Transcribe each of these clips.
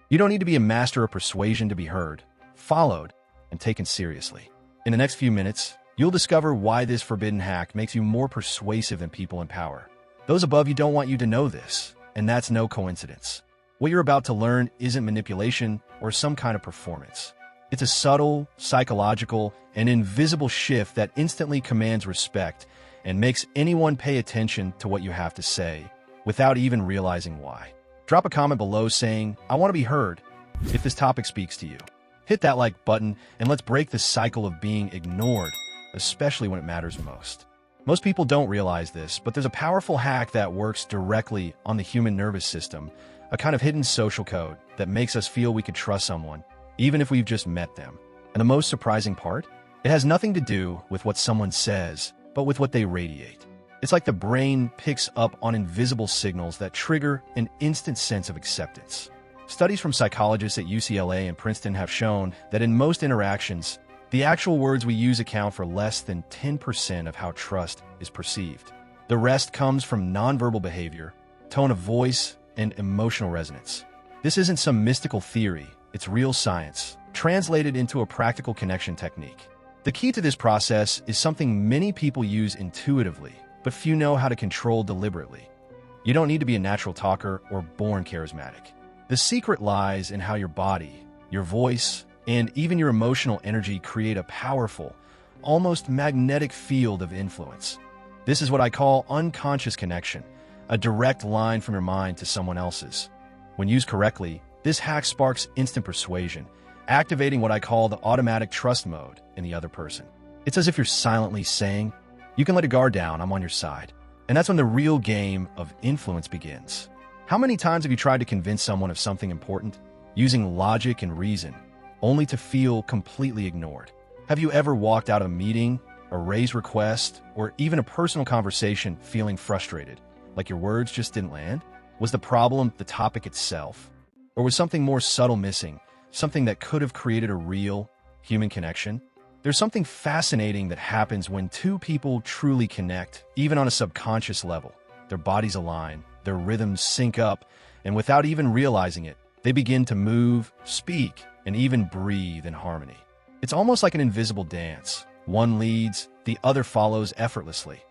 You don't need to be a master of persuasion to be heard, followed, and taken seriously. In the next few minutes, you'll discover why this forbidden hack makes you more persuasive than people in power. Those above you don't want you to know this, and that's no coincidence. What you're about to learn isn't manipulation or some kind of performance. It's a subtle, psychological, and invisible shift that instantly commands respect and makes anyone pay attention to what you have to say without even realizing why. Drop a comment below saying, "I want to be heard," if this topic speaks to you. Hit that like button and let's break the cycle of being ignored, especially when it matters most. Most people don't realize this, but there's a powerful hack that works directly on the human nervous system, a kind of hidden social code that makes us feel we could trust someone, even if we've just met them. And the most surprising part? It has nothing to do with what someone says, but with what they radiate. It's like the brain picks up on invisible signals that trigger an instant sense of acceptance. Studies from psychologists at UCLA and Princeton have shown that in most interactions, the actual words we use account for less than 10% of how trust is perceived. The rest comes from nonverbal behavior, tone of voice, and emotional resonance. This isn't some mystical theory, it's real science, translated into a practical connection technique. The key to this process is something many people use intuitively, but few know how to control deliberately. You don't need to be a natural talker or born charismatic. The secret lies in how your body, your voice, and even your emotional energy create a powerful, almost magnetic field of influence. This is what I call unconscious connection, a direct line from your mind to someone else's. When used correctly, this hack sparks instant persuasion, activating what I call the automatic trust mode in the other person. It's as if you're silently saying, "You can let your guard down, I'm on your side." And that's when the real game of influence begins. How many times have you tried to convince someone of something important, using logic and reason, only to feel completely ignored? Have you ever walked out of a meeting, a raise request, or even a personal conversation feeling frustrated, like your words just didn't land? Was the problem the topic itself? Or was something more subtle missing, something that could have created a real human connection? There's something fascinating that happens when two people truly connect, even on a subconscious level. Their bodies align, their rhythms sync up, and without even realizing it, they begin to move, speak, and even breathe in harmony. It's almost like an invisible dance. One leads, the other follows effortlessly.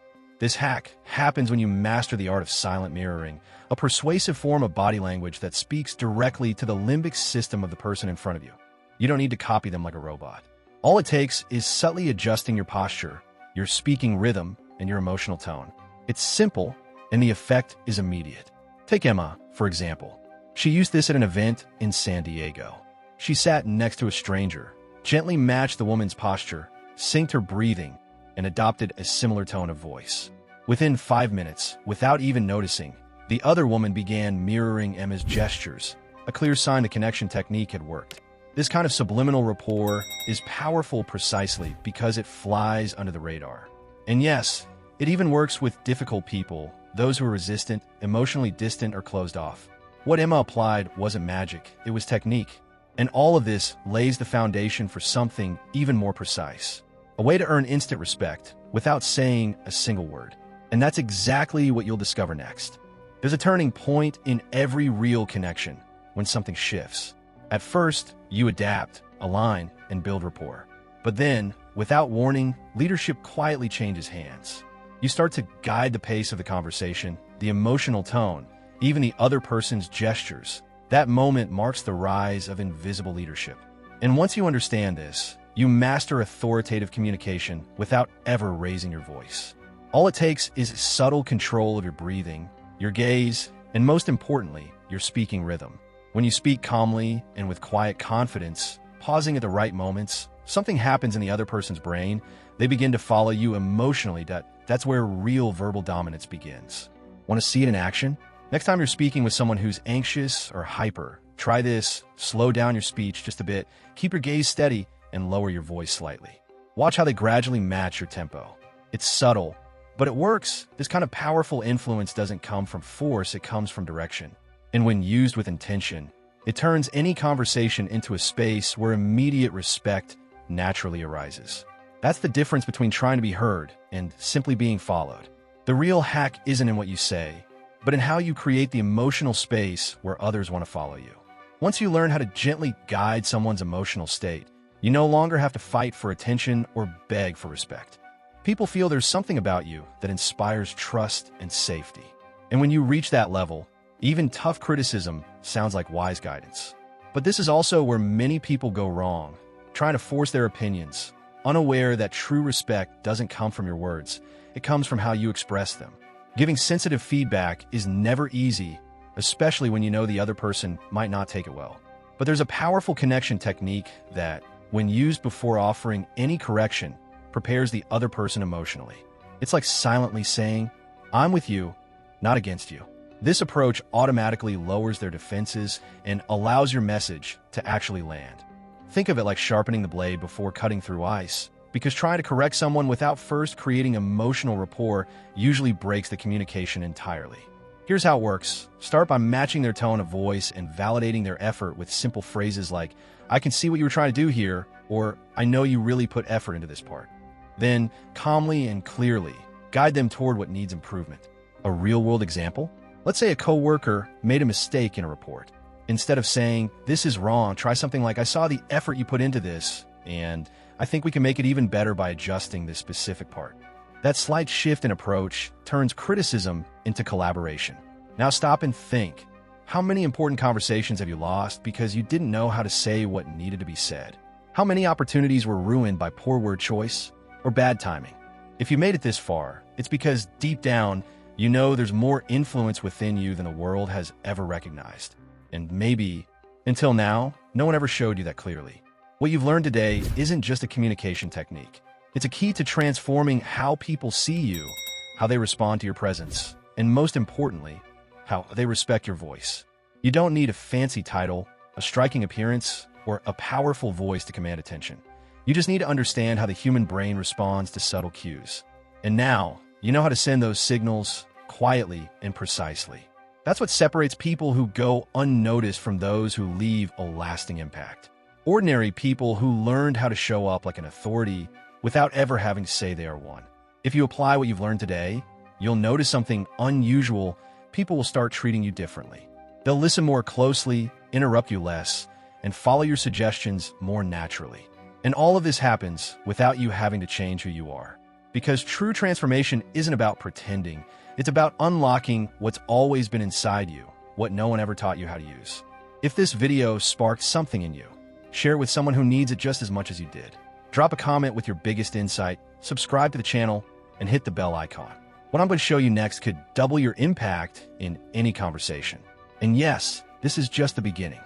This hack happens when you master the art of silent mirroring, a persuasive form of body language that speaks directly to the limbic system of the person in front of you. You don't need to copy them like a robot. All it takes is subtly adjusting your posture, your speaking rhythm, and your emotional tone. It's simple, and the effect is immediate. Take Emma, for example. She used this at an event in San Diego. She sat next to a stranger, gently matched the woman's posture, synced her breathing, and adopted a similar tone of voice. Within 5 minutes, without even noticing, the other woman began mirroring Emma's gestures, a clear sign the connection technique had worked. This kind of subliminal rapport is powerful precisely because it flies under the radar. And yes, it even works with difficult people, those who are resistant, emotionally distant, or closed off. What Emma applied wasn't magic, it was technique. And all of this lays the foundation for something even more precise. A way to earn instant respect without saying a single word. And that's exactly what you'll discover next. There's a turning point in every real connection when something shifts. At first, you adapt, align, and build rapport. But then, without warning, leadership quietly changes hands. You start to guide the pace of the conversation, the emotional tone, even the other person's gestures. That moment marks the rise of invisible leadership. And once you understand this, you master authoritative communication without ever raising your voice. All it takes is subtle control of your breathing, your gaze, and most importantly, your speaking rhythm. When you speak calmly and with quiet confidence, pausing at the right moments, something happens in the other person's brain. They begin to follow you emotionally. That's where real verbal dominance begins. Want to see it in action? Next time you're speaking with someone who's anxious or hyper, try this. Slow down your speech just a bit, keep your gaze steady, and lower your voice slightly. Watch how they gradually match your tempo. It's subtle, but it works. This kind of powerful influence doesn't come from force, it comes from direction. And when used with intention, it turns any conversation into a space where immediate respect naturally arises. That's the difference between trying to be heard and simply being followed. The real hack isn't in what you say, but in how you create the emotional space where others want to follow you. Once you learn how to gently guide someone's emotional state, you no longer have to fight for attention or beg for respect. People feel there's something about you that inspires trust and safety. And when you reach that level, even tough criticism sounds like wise guidance. But this is also where many people go wrong, trying to force their opinions, unaware that true respect doesn't come from your words, it comes from how you express them. Giving sensitive feedback is never easy, especially when you know the other person might not take it well. But there's a powerful connection technique that, when used before offering any correction, prepares the other person emotionally. It's like silently saying, "I'm with you, not against you." This approach automatically lowers their defenses and allows your message to actually land. Think of it like sharpening the blade before cutting through ice, because trying to correct someone without first creating emotional rapport usually breaks the communication entirely. Here's how it works. Start by matching their tone of voice and validating their effort with simple phrases like, "I can see what you were trying to do here," or "I know you really put effort into this part." Then, calmly and clearly, guide them toward what needs improvement. A real-world example? Let's say a coworker made a mistake in a report. Instead of saying, "This is wrong," try something like, "I saw the effort you put into this, and I think we can make it even better by adjusting this specific part." That slight shift in approach turns criticism into collaboration. Now stop and think. How many important conversations have you lost because you didn't know how to say what needed to be said? How many opportunities were ruined by poor word choice or bad timing? If you made it this far, it's because deep down, you know there's more influence within you than the world has ever recognized. And maybe, until now, no one ever showed you that clearly. What you've learned today isn't just a communication technique. It's a key to transforming how people see you, how they respond to your presence, and most importantly, how they respect your voice. You don't need a fancy title, a striking appearance, or a powerful voice to command attention. You just need to understand how the human brain responds to subtle cues. And now, you know how to send those signals quietly and precisely. That's what separates people who go unnoticed from those who leave a lasting impact. Ordinary people who learned how to show up like an authority without ever having to say they are one. If you apply what you've learned today, you'll notice something unusual. People will start treating you differently. They'll listen more closely, interrupt you less, and follow your suggestions more naturally. And all of this happens without you having to change who you are. Because true transformation isn't about pretending. It's about unlocking what's always been inside you, what no one ever taught you how to use. If this video sparked something in you, share it with someone who needs it just as much as you did. Drop a comment with your biggest insight, subscribe to the channel, and hit the bell icon. What I'm going to show you next could double your impact in any conversation. And yes, this is just the beginning.